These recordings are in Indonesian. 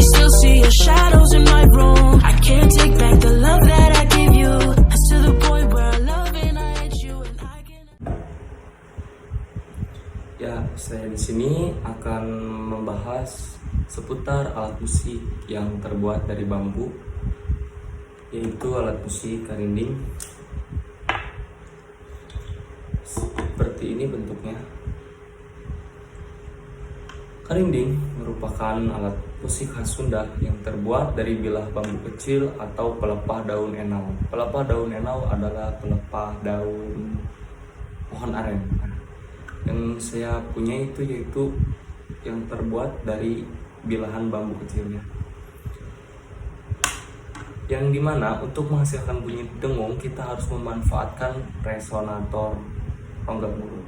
still see your shadows in my room. I can't take back the love that I gave you. It's to the point where I love and I hate you and I can't. Ya, saya di sini akan membahas seputar alat musik yang terbuat dari bambu, yaitu alat musik karinding. Seperti ini bentuknya. Karinding merupakan alat musik khas Sunda yang terbuat dari bilah bambu kecil atau pelepah daun enau. Pelepah daun enau adalah pelepah daun pohon aren. Yang saya punya itu yaitu yang terbuat dari bilahan bambu kecilnya. Yang dimana untuk menghasilkan bunyi dengung kita harus memanfaatkan resonator rongga mulut.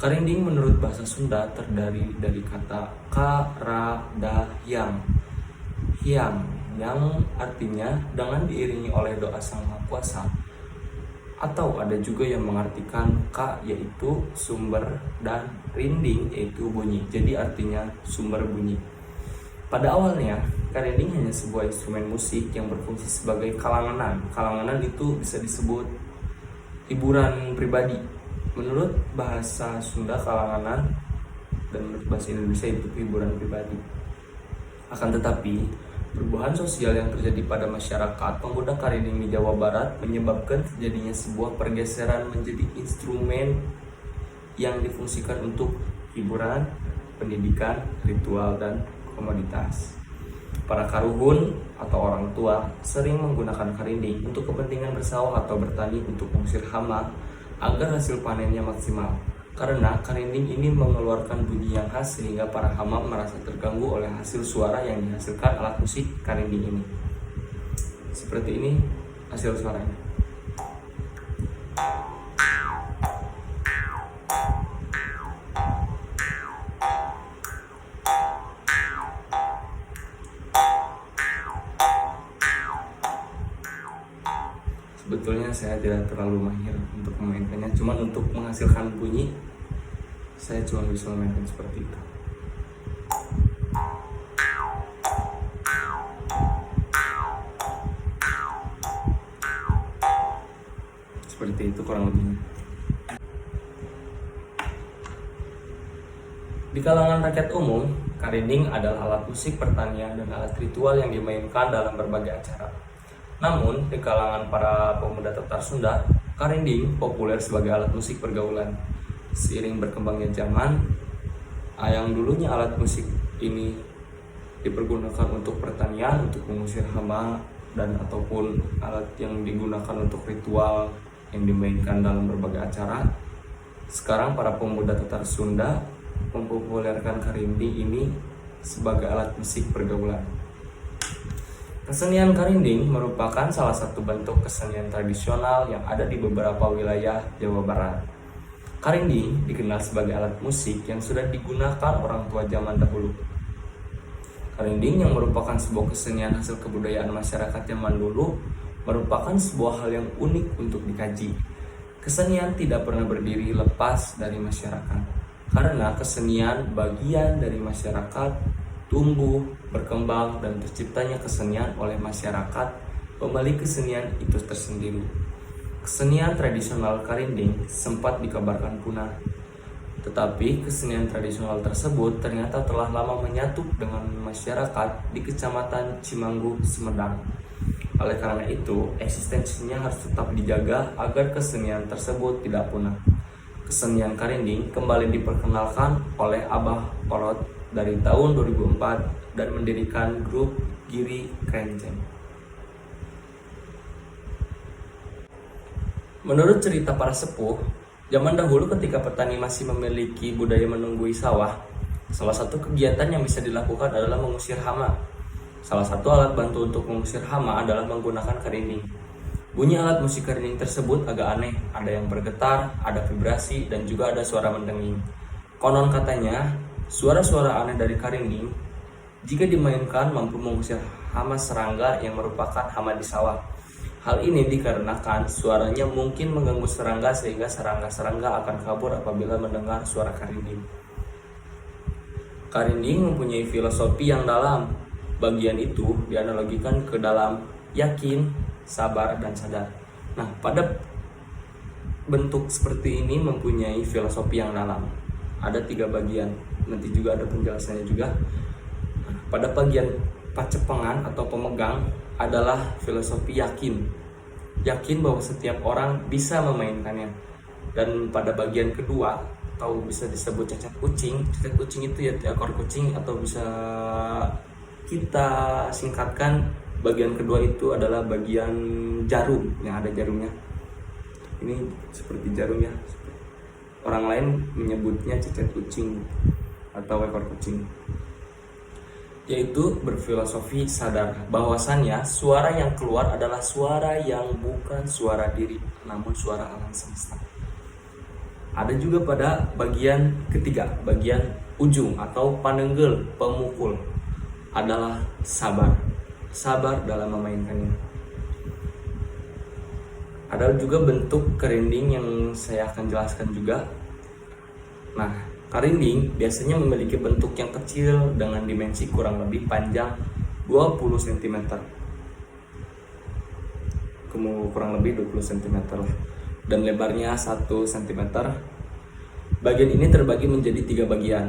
Karinding menurut bahasa Sunda terdiri dari kata ka-ra-da-hyang. Hyang yang artinya dengan diiringi oleh doa Sang Maha Kuasa. Atau ada juga yang mengartikan ka yaitu sumber dan rinding yaitu bunyi. Jadi artinya sumber bunyi. Pada awalnya, karinding hanya sebuah instrumen musik yang berfungsi sebagai kalanganan. Kalanganan itu bisa disebut hiburan pribadi. Menurut bahasa Sunda kalanganan dan menurut bahasa Indonesia itu hiburan pribadi. Akan tetapi, perubahan sosial yang terjadi pada masyarakat pengguna karinding di Jawa Barat menyebabkan terjadinya sebuah pergeseran menjadi instrumen yang difungsikan untuk hiburan, pendidikan, ritual, dan komoditas. Para karuhun atau orang tua sering menggunakan karinding untuk kepentingan bersawah atau bertani untuk mengusir hama agar hasil panennya maksimal. Karena karinding ini mengeluarkan bunyi yang khas sehingga para hama merasa terganggu oleh hasil suara yang dihasilkan alat musik karinding ini. Seperti ini hasil suaranya. Sebetulnya saya tidak terlalu mahir untuk memainkannya, cuma untuk menghasilkan bunyi saya cuma bisa memainkan seperti itu. Seperti itu kurang lebihnya. Di kalangan rakyat umum, karinding adalah alat musik pertanian dan alat ritual yang dimainkan dalam berbagai acara. Namun, di kalangan para pemuda Tatar Sunda, karinding populer sebagai alat musik pergaulan. Seiring berkembangnya zaman, yang dulunya alat musik ini dipergunakan untuk pertanian, untuk mengusir hama, dan ataupun alat yang digunakan untuk ritual yang dimainkan dalam berbagai acara. Sekarang para pemuda Tatar Sunda mempopulerkan karinding ini sebagai alat musik pergaulan. Kesenian karinding merupakan salah satu bentuk kesenian tradisional yang ada di beberapa wilayah Jawa Barat. Karinding dikenal sebagai alat musik yang sudah digunakan orang tua zaman dahulu. Karinding yang merupakan sebuah kesenian hasil kebudayaan masyarakat zaman dulu merupakan sebuah hal yang unik untuk dikaji. Kesenian tidak pernah berdiri lepas dari masyarakat, karena kesenian bagian dari masyarakat tumbuh, berkembang, dan terciptanya kesenian oleh masyarakat pemilik kesenian itu tersendiri. Kesenian tradisional karinding sempat dikabarkan punah, tetapi kesenian tradisional tersebut ternyata telah lama menyatu dengan masyarakat di Kecamatan Cimanggu, Sumedang. Oleh karena itu, eksistensinya harus tetap dijaga agar kesenian tersebut tidak punah. Kesenian karinding kembali diperkenalkan oleh Abah Orot dari tahun 2004 dan mendirikan grup Giri Kenceng. Menurut cerita para sepuh, zaman dahulu ketika petani masih memiliki budaya menunggui sawah, salah satu kegiatan yang bisa dilakukan adalah mengusir hama. Salah satu alat bantu untuk mengusir hama adalah menggunakan karinding. Bunyi alat musik karinding tersebut agak aneh, ada yang bergetar, ada vibrasi, dan juga ada suara mendenging. Konon katanya, suara-suara aneh dari karinding jika dimainkan mampu mengusir hama serangga yang merupakan hama di sawah. Hal ini dikarenakan suaranya mungkin mengganggu serangga sehingga serangga-serangga akan kabur apabila mendengar suara karinding. Karinding mempunyai filosofi yang dalam. bagian itu dianalogikan ke dalam yakin, sabar, dan sadar. Nah, pada bentuk seperti ini mempunyai filosofi yang dalam. Ada 3 bagian, nanti juga ada penjelasannya juga. Nah, pada bagian pacepengan atau pemegang adalah filosofi yakin. Yakin bahwa setiap orang bisa memainkannya. Dan pada bagian kedua, atau bisa disebut cacat kucing itu ya ekor kucing, atau bisa kita singkatkan bagian kedua itu adalah bagian jarum yang ada jarumnya. Ini seperti jarum ya. Orang lain menyebutnya cacat kucing atau ekor kucing. Yaitu berfilosofi sadar bahwasannya suara yang keluar adalah suara yang bukan suara diri, namun suara alam semesta. Ada juga pada bagian ketiga, bagian ujung atau panenggel, pemukul, adalah sabar. Sabar dalam memainkannya. Ada juga bentuk kerinding yang saya akan jelaskan juga. Nah, kerinding biasanya memiliki bentuk yang kecil dengan dimensi kurang lebih panjang 20 cm. Kurang lebih 20 cm lah. Dan lebarnya 1 cm. Bagian ini terbagi menjadi 3 bagian.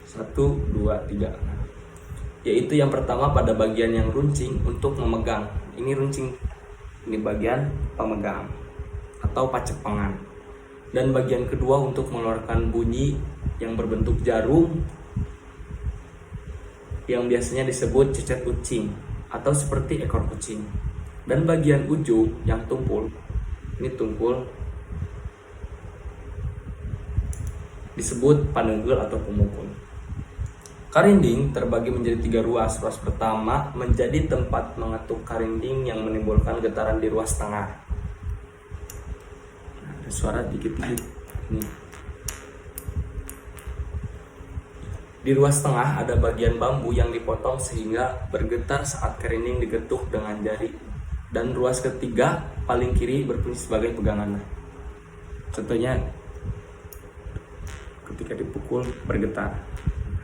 1, 2, 3. Yaitu yang pertama pada bagian yang runcing untuk memegang. Ini runcing. Ini bagian pemegang atau pacepengan. Dan bagian kedua untuk mengeluarkan bunyi yang berbentuk jarum yang biasanya disebut cacat kucing atau seperti ekor kucing. Dan bagian ujung yang tumpul, ini tumpul, disebut panenggel atau pemukul. Karinding terbagi menjadi 3 ruas. Ruas pertama menjadi tempat mengetuk karinding yang menimbulkan getaran di ruas tengah. Nah, ada suara dikit-dikit. Nih. Di ruas tengah ada bagian bambu yang dipotong sehingga bergetar saat karinding digetuk dengan jari. Dan ruas ketiga paling kiri berfungsi sebagai pegangan. Contohnya ketika dipukul bergetar.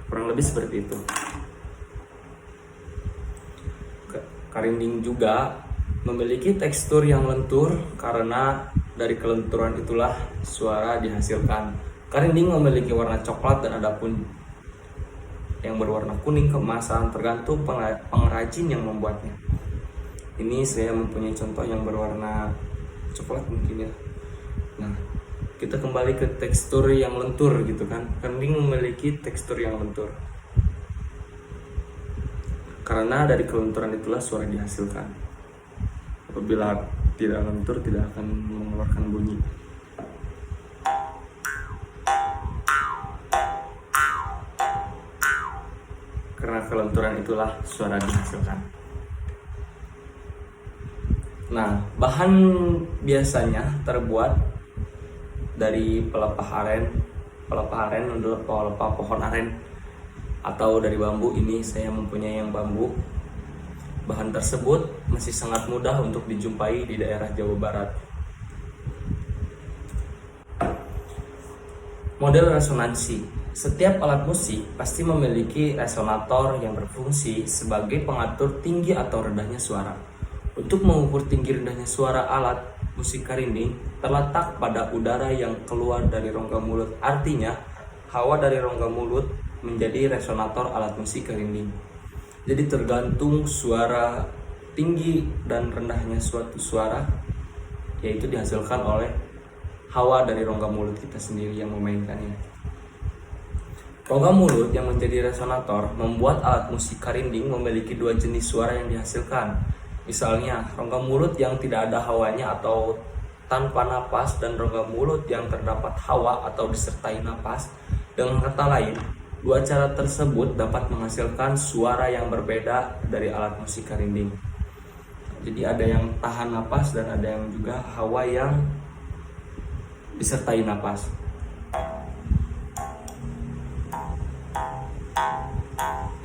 Kurang lebih seperti itu. Karinding juga memiliki tekstur yang lentur karena dari kelenturan itulah suara dihasilkan. Karinding memiliki warna coklat dan adapun yang berwarna kuning keemasan tergantung pengrajin yang membuatnya. Ini saya mempunyai contoh yang berwarna coklat mungkin ya. Nah, kita kembali ke tekstur yang lentur gitu kan. Karinding memiliki tekstur yang lentur karena dari kelenturan itulah suara dihasilkan. Apabila tidak lentur tidak akan mengeluarkan bunyi. Karena kelenturan itulah suara dihasilkan. Nah, bahan biasanya terbuat dari pelepah aren untuk pelepah pohon aren atau dari bambu. Ini saya mempunyai yang bambu. Bahan tersebut masih sangat mudah untuk dijumpai di daerah Jawa Barat. Model resonansi. Setiap alat musik pasti memiliki resonator yang berfungsi sebagai pengatur tinggi atau rendahnya suara. Untuk mengukur tinggi rendahnya suara alat musik karinding terletak pada udara yang keluar dari rongga mulut. Artinya, hawa dari rongga mulut menjadi resonator alat musik karinding. Jadi tergantung suara tinggi dan rendahnya suatu suara, yaitu dihasilkan oleh hawa dari rongga mulut kita sendiri yang memainkannya. Rongga mulut yang menjadi resonator membuat alat musik karinding memiliki 2 jenis suara yang dihasilkan. Misalnya, rongga mulut yang tidak ada hawanya atau tanpa napas dan rongga mulut yang terdapat hawa atau disertai napas. Dengan kata lain, 2 cara tersebut dapat menghasilkan suara yang berbeda dari alat musik karinding. Jadi ada yang tahan napas dan ada yang juga hawa yang disertai napas.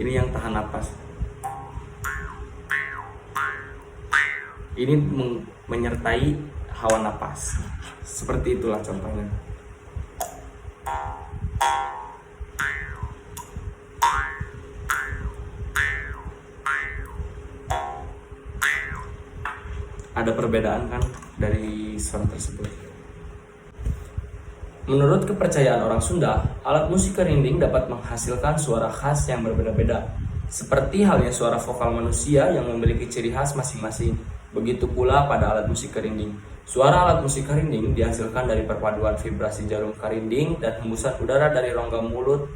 Ini yang tahan napas. Ini menyertai hawa napas. Seperti itulah contohnya. ada perbedaan kan dari suara tersebut. Menurut kepercayaan orang Sunda, alat musik karinding dapat menghasilkan suara khas yang berbeda-beda, seperti halnya suara vokal manusia yang memiliki ciri khas masing-masing. Begitu pula pada alat musik karinding. Suara alat musik karinding dihasilkan dari perpaduan vibrasi jarum karinding dan hembusan udara dari rongga mulut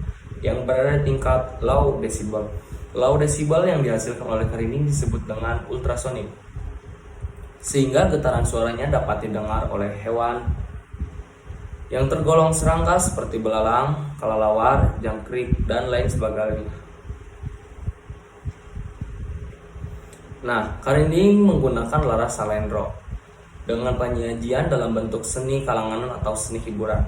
yang berada di tingkat low decibel. Low decibel yang dihasilkan oleh karinding disebut dengan ultrasonik, sehingga getaran suaranya dapat didengar oleh hewan yang tergolong serangga seperti belalang, kelelawar, jangkrik, dan lain sebagainya. Nah, karinding menggunakan laras salendro dengan penyajian dalam bentuk seni kalangan atau seni hiburan.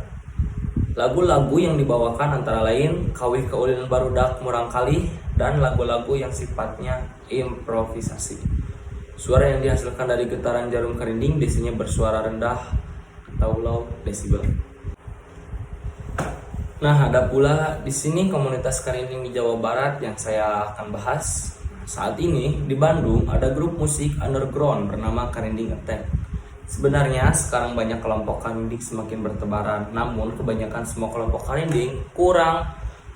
Lagu-lagu yang dibawakan antara lain Kawih Keulin Barudak Murangkalih dan lagu-lagu yang sifatnya improvisasi. Suara yang dihasilkan dari getaran jarum karinding biasanya bersuara rendah atau low decibel. Nah, ada pula di sini komunitas karinding di Jawa Barat yang saya akan bahas. Saat ini di Bandung ada grup musik underground bernama Karinding Attack. Sebenarnya sekarang banyak kelompok karinding semakin bertebaran, namun kebanyakan semua kelompok karinding kurang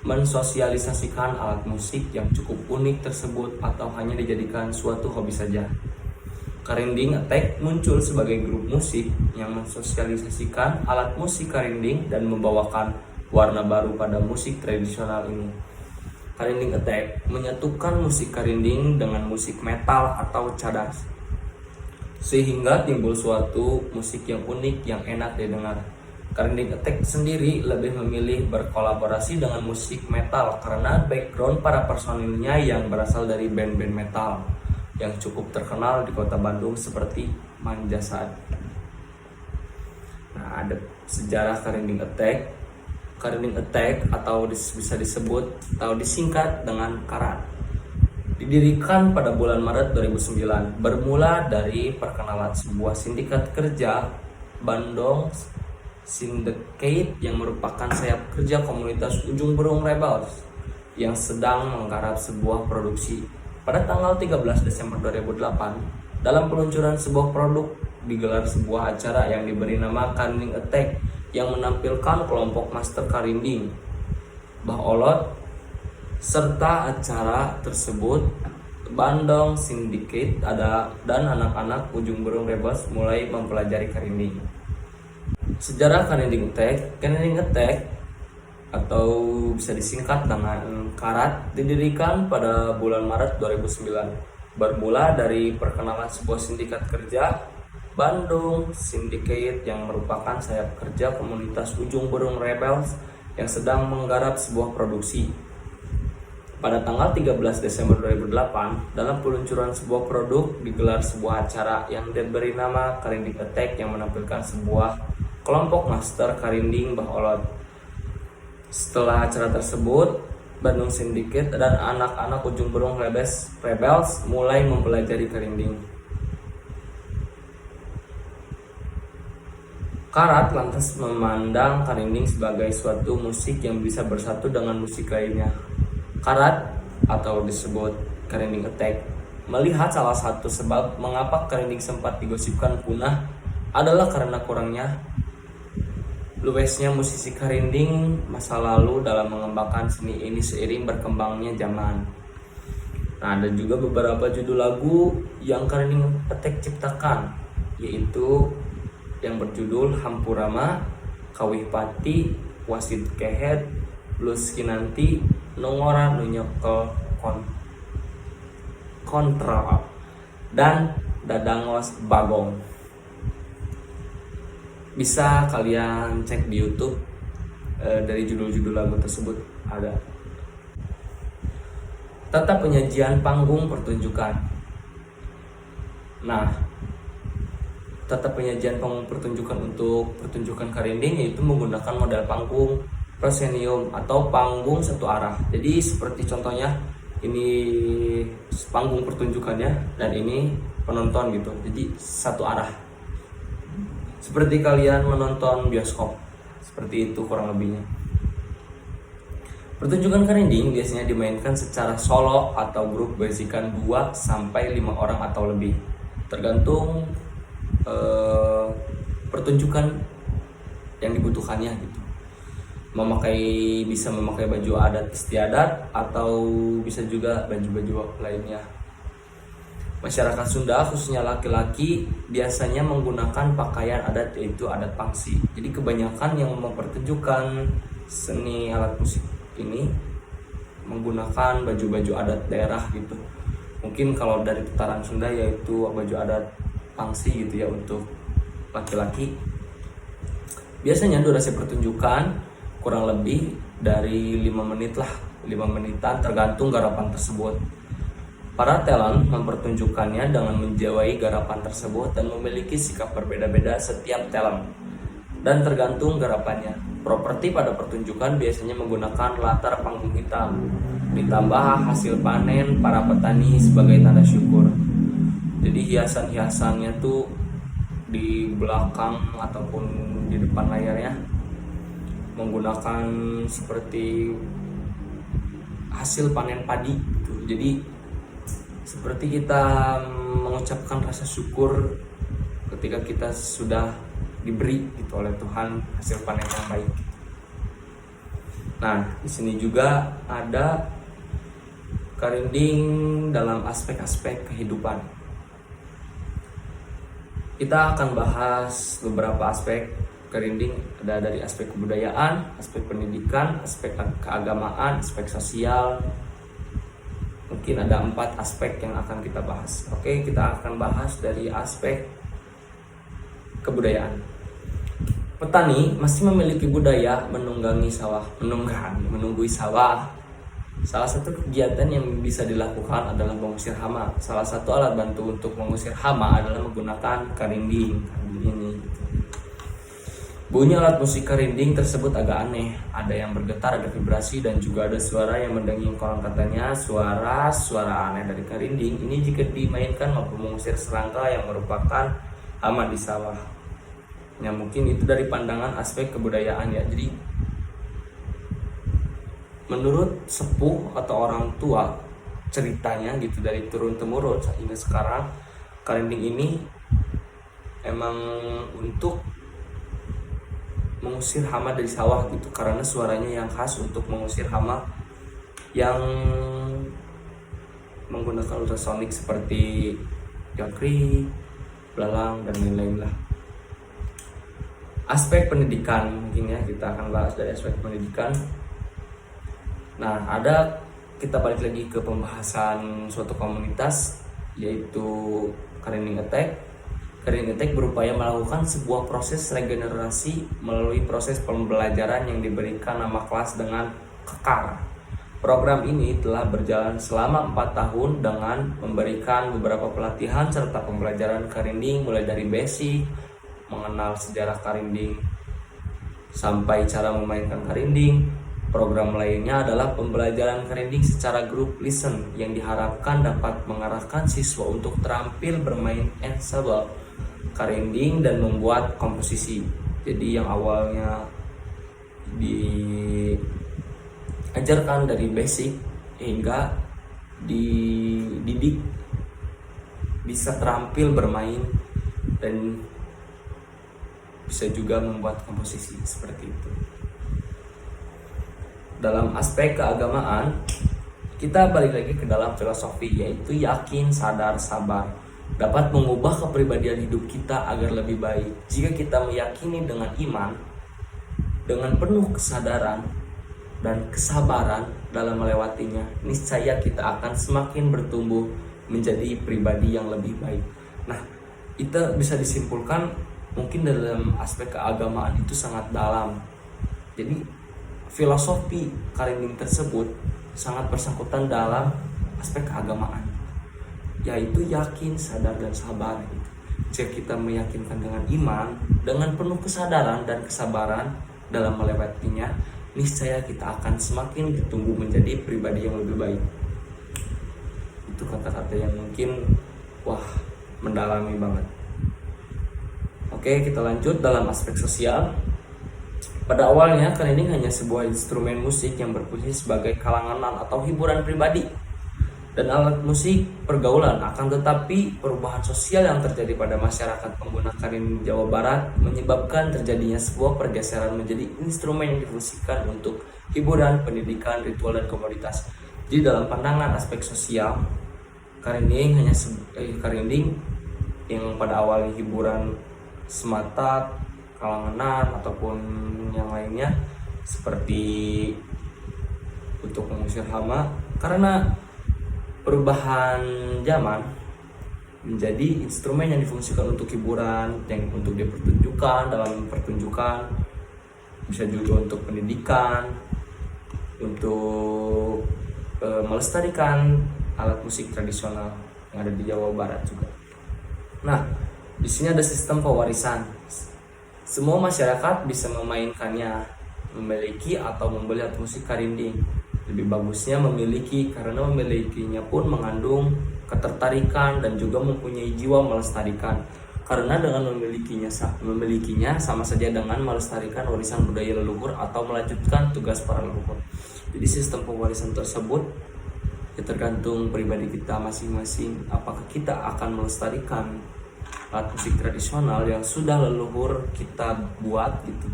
mensosialisasikan alat musik yang cukup unik tersebut atau hanya dijadikan suatu hobi saja. Karinding Attack muncul sebagai grup musik yang mensosialisasikan alat musik karinding dan membawakan warna baru pada musik tradisional ini. Karinding Attack menyatukan musik karinding dengan musik metal atau cadas, sehingga timbul suatu musik yang unik yang enak didengar. Karinding Attack sendiri lebih memilih berkolaborasi dengan musik metal karena background para personilnya yang berasal dari band-band metal yang cukup terkenal di kota Bandung seperti Manja Saat. Nah, ada sejarah Karinding Attack. Karinding Attack atau bisa disebut atau disingkat dengan Karat didirikan pada bulan Maret 2009 bermula dari perkenalan sebuah sindikat kerja Bandung Syndicate yang merupakan sayap kerja komunitas Ujung Berung Rebels yang sedang menggarap sebuah produksi. Pada tanggal 13 Desember 2008 dalam peluncuran sebuah produk digelar sebuah acara yang diberi nama Karinding Attack yang menampilkan kelompok master karinding, Bah Olot, serta acara tersebut Bandung Syndicate dan anak-anak Ujung Berung Rebels mulai mempelajari karinding. Sejarah Karinding Attack atau bisa disingkat dengan Karat didirikan pada bulan Maret 2009 bermula dari perkenalan sebuah sindikat kerja Bandung Syndicate yang merupakan sayap kerja komunitas Ujung Berung Rebels yang sedang menggarap sebuah produksi. Pada tanggal 13 Desember 2008, dalam peluncuran sebuah produk digelar sebuah acara yang diberi nama Karinding Attack yang menampilkan sebuah kelompok master karinding Bah Olot. Setelah acara tersebut, Bandung Syndicate dan anak-anak Ujung Berung Rebels mulai mempelajari karinding. Karat lantas memandang karinding sebagai suatu musik yang bisa bersatu dengan musik lainnya. Karat atau disebut Karinding Attack melihat salah satu sebab mengapa karinding sempat digosipkan punah adalah karena kurangnya luwesnya musisi karinding masa lalu dalam mengembangkan seni ini seiring berkembangnya zaman. Nah, ada juga beberapa judul lagu yang Karinding Attack ciptakan, yaitu yang berjudul Hampurama, Kawih Pati, Wasit Kehet, Lus Kinanti, Nongora Nunyokel Kontra, dan Dadangos Bagong. Bisa kalian cek di YouTube dari judul-judul lagu tersebut ada. Tata penyajian panggung pertunjukan. Nah, tata penyajian panggung pertunjukan untuk pertunjukan karinding yaitu menggunakan model panggung proscenium atau panggung satu arah. Jadi seperti contohnya ini panggung pertunjukannya dan ini penonton gitu. Jadi satu arah. Seperti kalian menonton bioskop. Seperti itu kurang lebihnya. Pertunjukan karinding biasanya dimainkan secara solo atau grup berisikan 2 sampai 5 orang atau lebih. Tergantung pertunjukan yang dibutuhkannya gitu. Bisa memakai baju adat istiadat atau bisa juga baju-baju lainnya. Masyarakat Sunda khususnya laki-laki biasanya menggunakan pakaian adat yaitu adat pangsi. Jadi kebanyakan yang mempertunjukkan seni alat musik ini menggunakan baju-baju adat daerah gitu. Mungkin kalau dari putaran Sunda yaitu baju adat pangsi gitu ya untuk laki-laki. Biasanya durasi pertunjukan kurang lebih dari 5 menit lah, 5 menitan tergantung garapan tersebut. Para talent mempertunjukkannya dengan menjiwai garapan tersebut dan memiliki sikap berbeda-beda setiap talent dan tergantung garapannya. Properti pada pertunjukan biasanya menggunakan latar panggung hitam, ditambah hasil panen para petani sebagai tanda syukur. Jadi hiasan-hiasannya tuh di belakang ataupun di depan layarnya menggunakan seperti hasil panen padi gitu. Jadi seperti kita mengucapkan rasa syukur ketika kita sudah diberi gitu oleh Tuhan hasil panen yang baik. Nah, di sini juga ada karinding dalam aspek-aspek kehidupan. Kita akan bahas beberapa aspek karinding, ada dari aspek kebudayaan, aspek pendidikan, aspek keagamaan, aspek sosial. Mungkin ada 4 aspek yang akan kita bahas. Oke, kita akan bahas dari aspek kebudayaan. Petani masih memiliki budaya menunggui sawah. Salah satu kegiatan yang bisa dilakukan adalah mengusir hama. Salah satu alat bantu untuk mengusir hama adalah menggunakan karinding ini. Bunyi alat musik karinding tersebut agak aneh, ada yang bergetar, ada vibrasi, dan juga ada suara yang mendenging. Konon katanya suara aneh dari karinding ini jika dimainkan mampu mengusir serangga yang merupakan hama di sawah. Ya mungkin itu dari pandangan aspek kebudayaan ya. Jadi menurut sepuh atau orang tua ceritanya gitu dari turun temurun hingga sekarang, karinding ini emang untuk mengusir hama dari sawah gitu, karena suaranya yang khas untuk mengusir hama yang menggunakan ultrasonik seperti jangkrik, belalang, dan lain-lain lah. Aspek pendidikan mungkin ya, kita akan bahas dari aspek pendidikan. Nah, kita balik lagi ke pembahasan suatu komunitas yaitu Karinding Attack. Karinding Attack berupaya melakukan sebuah proses regenerasi melalui proses pembelajaran yang diberikan nama kelas dengan kekar. Program ini telah berjalan selama 4 tahun dengan memberikan beberapa pelatihan serta pembelajaran karinding mulai dari basic, mengenal sejarah karinding, sampai cara memainkan karinding. Program lainnya adalah pembelajaran karinding secara grup listen yang diharapkan dapat mengarahkan siswa untuk terampil bermain ensemble karinding dan membuat komposisi. Jadi yang awalnya diajarkan dari basic hingga dididik bisa terampil bermain dan bisa juga membuat komposisi seperti itu. Dalam aspek keagamaan, kita balik lagi ke dalam filosofi yaitu yakin, sadar, sabar dapat mengubah kepribadian hidup kita agar lebih baik. Jika kita meyakini dengan iman, dengan penuh kesadaran dan kesabaran dalam melewatinya, niscaya kita akan semakin bertumbuh menjadi pribadi yang lebih baik. Nah, itu bisa disimpulkan mungkin dalam aspek keagamaan itu sangat dalam. Jadi filosofi karinding tersebut sangat bersangkutan dalam aspek keagamaan, yaitu yakin, sadar, dan sabar. Jika kita meyakinkan dengan iman, dengan penuh kesadaran dan kesabaran dalam melewatinya, niscaya kita akan semakin bertumbuh menjadi pribadi yang lebih baik. Itu kata-kata yang mungkin mendalami banget. Oke, kita lanjut dalam aspek sosial. Pada awalnya, karinding hanya sebuah instrumen musik yang berfungsi sebagai kalangan atau hiburan pribadi. dan alat musik pergaulan. Akan tetapi perubahan sosial yang terjadi pada masyarakat pengguna karinding Jawa Barat menyebabkan terjadinya sebuah pergeseran menjadi instrumen yang difungsikan untuk hiburan, pendidikan, ritual, dan komoditas. Jadi dalam pandangan aspek sosial, karinding karinding yang pada awalnya hiburan semata kalangan ataupun yang lainnya seperti untuk mengusir hama, karena perubahan zaman menjadi instrumen yang difungsikan untuk hiburan, yang untuk dipertunjukkan dalam pertunjukan, bisa juga untuk pendidikan, untuk melestarikan alat musik tradisional yang ada di Jawa Barat juga. Nah, di sini ada sistem pewarisan. Semua masyarakat bisa memainkannya, memiliki atau membeli alat musik karinding. Lebih bagusnya memiliki, karena memilikinya pun mengandung ketertarikan dan juga mempunyai jiwa melestarikan. Karena dengan memilikinya sama saja dengan melestarikan warisan budaya leluhur atau melanjutkan tugas para leluhur. Jadi sistem pewarisan tersebut ya tergantung pribadi kita masing-masing, apakah kita akan melestarikan alat musik tradisional yang sudah leluhur kita buat gitu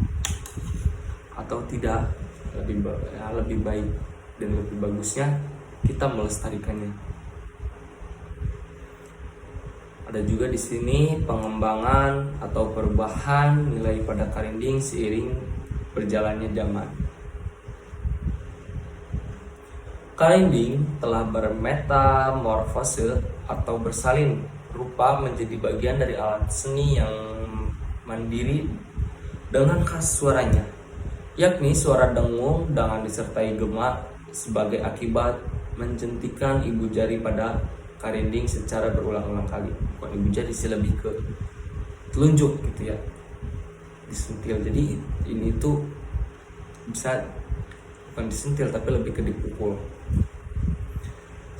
atau tidak. Lebih baik dan lebih bagusnya kita melestarikannya. Ada juga di sini pengembangan atau perubahan nilai pada karinding seiring berjalannya zaman. Karinding telah bermetamorfose atau bersalin rupa menjadi bagian dari alat seni yang mandiri dengan khas suaranya, yakni suara dengung dengan disertai gema sebagai akibat menjentikan ibu jari pada karinding secara berulang-ulang kali. Bukan ibu jari sih, lebih ke telunjuk gitu ya, disentil. Jadi ini tuh bisa bukan disentil tapi lebih ke dipukul.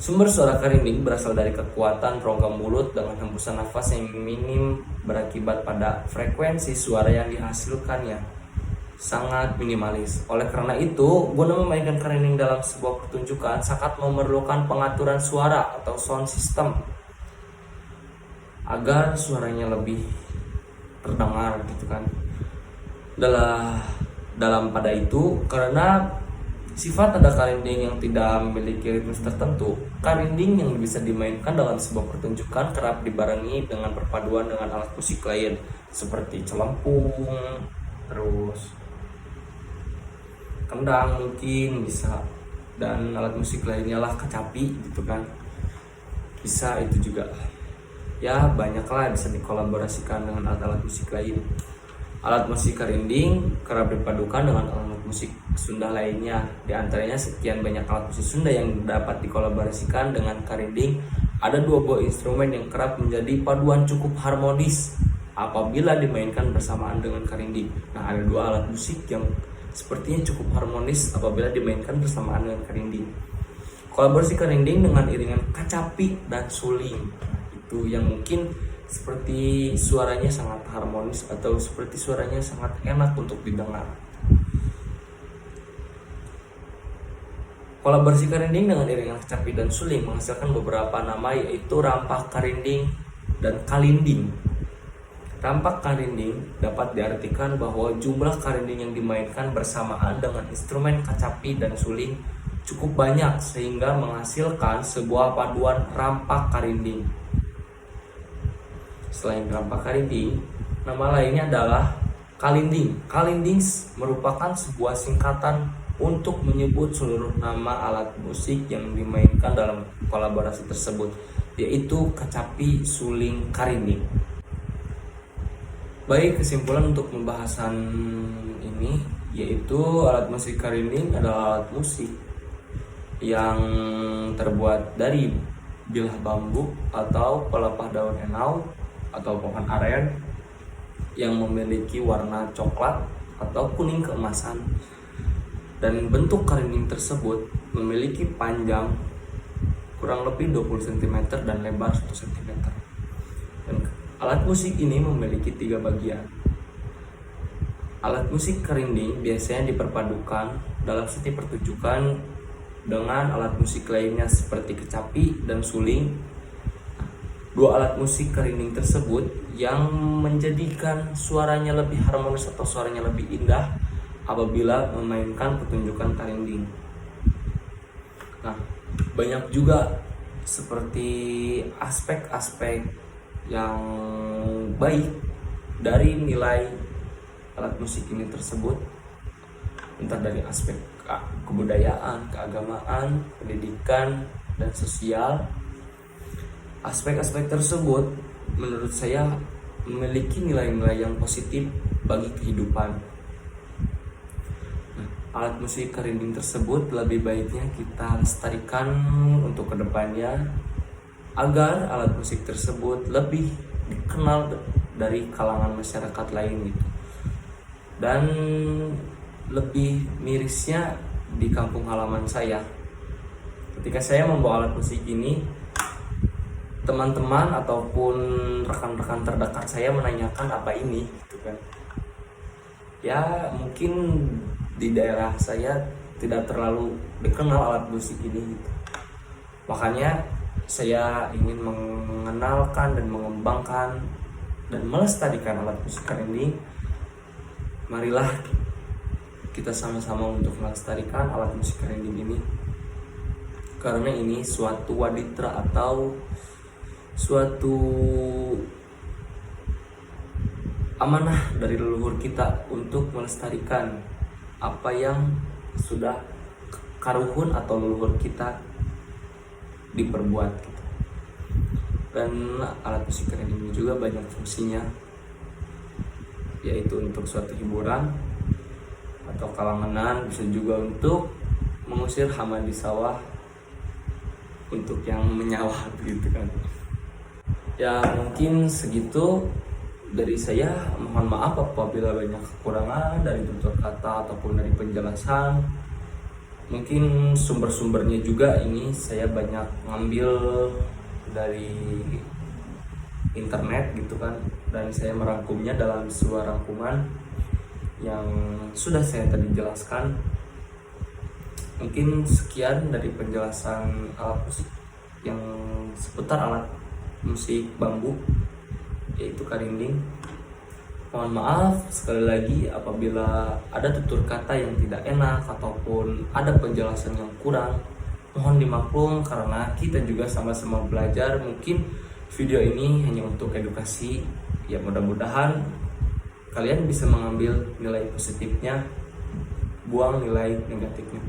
Sumber suara karinding berasal dari kekuatan rongga mulut dengan hembusan nafas yang minim berakibat pada frekuensi suara yang dihasilkannya sangat minimalis. Oleh karena itu, guna memainkan karinding dalam sebuah pertunjukan sangat memerlukan pengaturan suara atau sound system agar suaranya lebih terdengar gitu kan. Dalam pada itu, karena sifat ada karinding yang tidak memiliki ritme tertentu, karinding yang bisa dimainkan dalam sebuah pertunjukan kerap dibarengi dengan perpaduan dengan alat musik lain seperti celempung, terus kendang mungkin bisa, dan alat musik lainnya lah, kecapi gitu kan, bisa itu juga ya, banyaklah bisa dikolaborasikan dengan alat-alat musik lain. Alat musik karinding kerap dipadukan dengan alat musik Sunda lainnya. Di antaranya sekian banyak alat musik Sunda yang dapat dikolaborasikan dengan karinding. Ada dua buah instrumen yang kerap menjadi paduan cukup harmonis apabila dimainkan bersamaan dengan karinding. Nah, ada dua alat musik yang sepertinya cukup harmonis apabila dimainkan bersamaan dengan karinding. Kolaborasi karinding dengan iringan kacapi dan suling, itu yang mungkin seperti suaranya sangat harmonis atau seperti suaranya sangat enak untuk didengar. Kolaborasi karinding dengan iringan kacapi dan suling menghasilkan beberapa nama, yaitu rampak karinding dan kalinding. Rampak karinding dapat diartikan bahwa jumlah karinding yang dimainkan bersamaan dengan instrumen kacapi dan suling cukup banyak sehingga menghasilkan sebuah paduan rampak karinding. Selain rampak karinding, nama lainnya adalah kalinding. Kalinding merupakan sebuah singkatan untuk menyebut seluruh nama alat musik yang dimainkan dalam kolaborasi tersebut, yaitu kacapi, suling, karinding. Baik, kesimpulan untuk pembahasan ini yaitu alat musik karinding adalah alat musik yang terbuat dari bilah bambu atau pelepah daun enau atau pohon aren yang memiliki warna coklat atau kuning keemasan, dan bentuk karinding tersebut memiliki panjang kurang lebih 20 cm dan lebar 1 cm. Dan alat musik ini memiliki 3 bagian. Alat musik karinding biasanya diperpadukan dalam setiap pertunjukan dengan alat musik lainnya seperti kecapi dan suling. Dua alat musik karinding tersebut yang menjadikan suaranya lebih harmonis atau suaranya lebih indah apabila memainkan pertunjukan karinding. Nah, banyak juga seperti aspek-aspek yang baik dari nilai alat musik ini tersebut, entah dari aspek kebudayaan, keagamaan, pendidikan, dan sosial. Aspek-aspek tersebut menurut saya memiliki nilai-nilai yang positif bagi kehidupan. Nah, alat musik karinding tersebut lebih baiknya kita lestarikan untuk kedepannya agar alat musik tersebut lebih dikenal dari kalangan masyarakat lain gitu. Dan lebih mirisnya di kampung halaman saya, ketika saya membawa alat musik ini, teman-teman ataupun rekan-rekan terdekat saya menanyakan apa ini gitu kan. Ya mungkin di daerah saya tidak terlalu dikenal alat musik ini gitu. Makanya saya ingin mengenalkan dan mengembangkan dan melestarikan alat musik karinding. Marilah kita sama-sama untuk melestarikan alat musik karinding ini, karena ini suatu waditra atau suatu amanah dari leluhur kita untuk melestarikan apa yang sudah karuhun atau leluhur kita diperbuat gitu. Dan alat musik karinding ini juga banyak fungsinya, yaitu untuk suatu hiburan atau kalangan, bisa juga untuk mengusir hama di sawah untuk yang menyawah gitu kan. Ya mungkin segitu dari saya. Mohon maaf apabila banyak kekurangan dari tutur kata ataupun dari penjelasan. Mungkin sumber-sumbernya juga ini saya banyak ngambil dari internet gitu kan, dan saya merangkumnya dalam sebuah rangkuman yang sudah saya tadi jelaskan. Mungkin sekian dari penjelasan alat musik yang seputar alat musik bambu, yaitu karinding. Mohon maaf sekali lagi apabila ada tutur kata yang tidak enak ataupun ada penjelasan yang kurang. Mohon dimaklum karena kita juga sama-sama belajar. Mungkin video ini hanya untuk edukasi. Ya mudah-mudahan kalian bisa mengambil nilai positifnya, buang nilai negatifnya.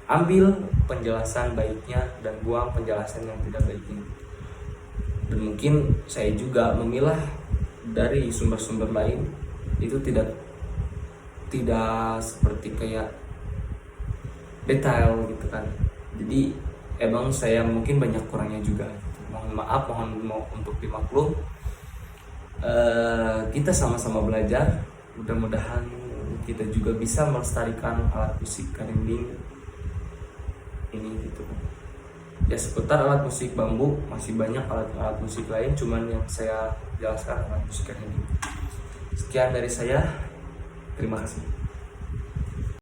Ambil penjelasan baiknya dan buang penjelasan yang tidak baiknya. Dan mungkin saya juga memilah dari sumber-sumber lain, itu tidak seperti kayak detail gitu kan. Jadi emang saya mungkin banyak kurangnya juga. Mohon maaf, mohon untuk dimaklum. Kita sama-sama belajar. Mudah-mudahan kita juga bisa melestarikan alat musik karinding ini gitu. Ya seputar alat musik bambu masih banyak alat musik lain, cuman yang saya jelaskan alat musik karinding. Sekian dari saya, terima kasih.